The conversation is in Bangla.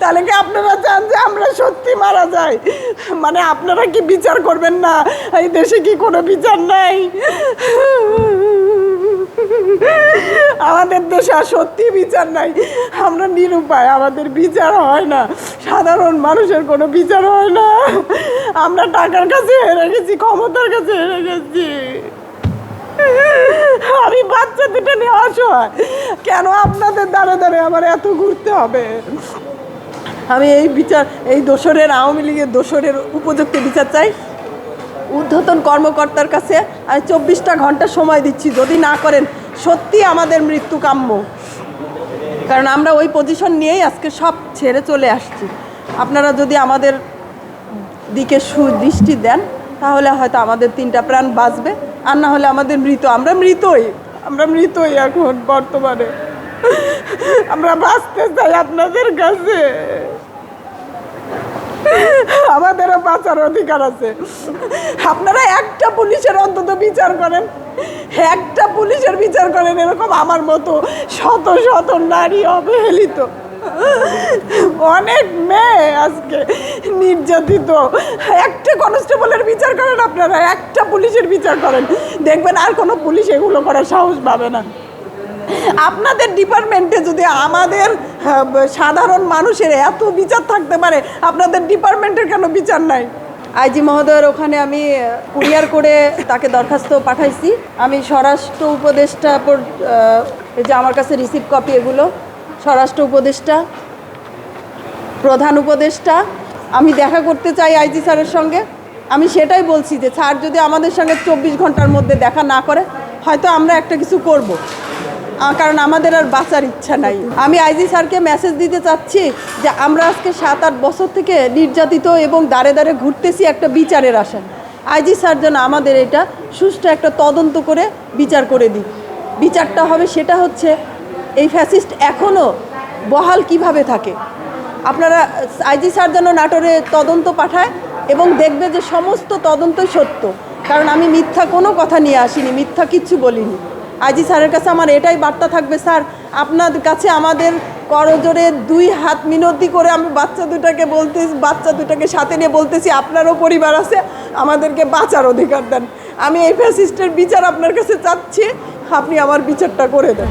তাহলে কি আপনারা চান যে আমরা সত্যি মারা যাই? মানে আপনারা কি বিচার করবেন না? এই দেশে কি কোনো বিচার নাই? আমাদের দেশে সত্যি বিচার নাই, আমরা নিরুপায়, আমাদের বিচার হয় না, সাধারণ মানুষের কোনো বিচার হয় না। আমরা টাকার কাছে হেরে গেছি, ক্ষমতার কাছে হেরে গেছি। আমি বাচ্চা দুটো নিয়ে অসহায়, কেন আপনাদের দ্বারে দ্বারে আমার এত ঘুরতে হবে? আমি এই বিচার, এই দোষরের, আওয়ামী লীগের দোষরের উপযুক্ত বিচার চাই। ঊর্ধ্বতন কর্মকর্তার কাছে আমি 24টা ঘন্টা সময় দিচ্ছি, যদি না করেন সত্যি আমাদের মৃত্যু কাম্য। কারণ আমরা ওই পজিশন নিয়েই আজকে সব ছেড়ে চলে আসছি। আপনারা যদি আমাদের দিকে সুদৃষ্টি দেন তাহলে হয়তো আমাদের 3টা প্রাণ বাঁচবে, আর না হলে আমাদের মৃত, আমরা মৃতই এখন বর্তমানে। আমরা বাঁচতে চাই আপনাদের কাছে, আমাদেরও বাঁচার অধিকার আছে। আপনারা একটা পুলিশের অন্তত বিচার করেন, একটা পুলিশের বিচার করেন। এরকম আমার মতো শত শত নারী অবহেলিত, অনেক মেয়ে আজকে নির্যাতিত। একটা কনস্টেবলের বিচার করেন আপনারা, একটা পুলিশের বিচার করেন, দেখবেন আর কোনো পুলিশ এগুলো করার সাহস পাবে না। আপনাদের ডিপার্টমেন্টে যদি আমাদের সাধারণ মানুষের এত বিচার থাকতে পারে, আপনাদের ডিপার্টমেন্টের কেন বিচার নাই? আইজি মহোদয়ের ওখানে আমি কুরিয়ার করে তাকে দরখাস্ত পাঠাইছি। আমি স্বরাষ্ট্র উপদেষ্টা, এই যে আমার কাছে রিসিভ কপি, এগুলো স্বরাষ্ট্র উপদেষ্টা, প্রধান উপদেষ্টা, আমি দেখা করতে চাই আইজি স্যারের সঙ্গে। আমি সেটাই বলছি যে স্যার যদি আমাদের সঙ্গে 24 ঘন্টার মধ্যে দেখা না করে, হয়তো আমরা একটা কিছু করব, কারণ আমাদের আর বাঁচার ইচ্ছা নাই। আমি আইজি স্যারকে মেসেজ দিতে চাচ্ছি যে আমরা আজকে 7-8 বছর থেকে নির্যাতিত এবং দাঁড়ে দাঁড়ে ঘুরতেছি একটা বিচারের আশায়। আইজি স্যার যেন আমাদের এটা সুষ্ঠু একটা তদন্ত করে বিচার করে দিই। বিচারটা হবে সেটা হচ্ছে এই ফ্যাসিস্ট এখনও বহাল কিভাবে থাকে। আপনারা আইজি স্যার যেন নাটোরে তদন্ত পাঠায় এবং দেখবে যে সমস্ত তদন্তই সত্য, কারণ আমি মিথ্যা কোনো কথা নিয়ে আসিনি, মিথ্যা কিচ্ছু বলিনি। আইজি স্যারের কাছে আমার এটাই বার্তা থাকবে, স্যার আপনার কাছে আমাদের করজোরে 2 হাত মিনতি করে আমি বাচ্চা দুটাকে সাথে নিয়ে বলতেছি, আপনারও পরিবার আছে, আমাদেরকে বাঁচার অধিকার দেন। আমি এই ফ্যাসিস্টের বিচার আপনার কাছে চাচ্ছি, আপনি আমার বিচারটা করে দেন।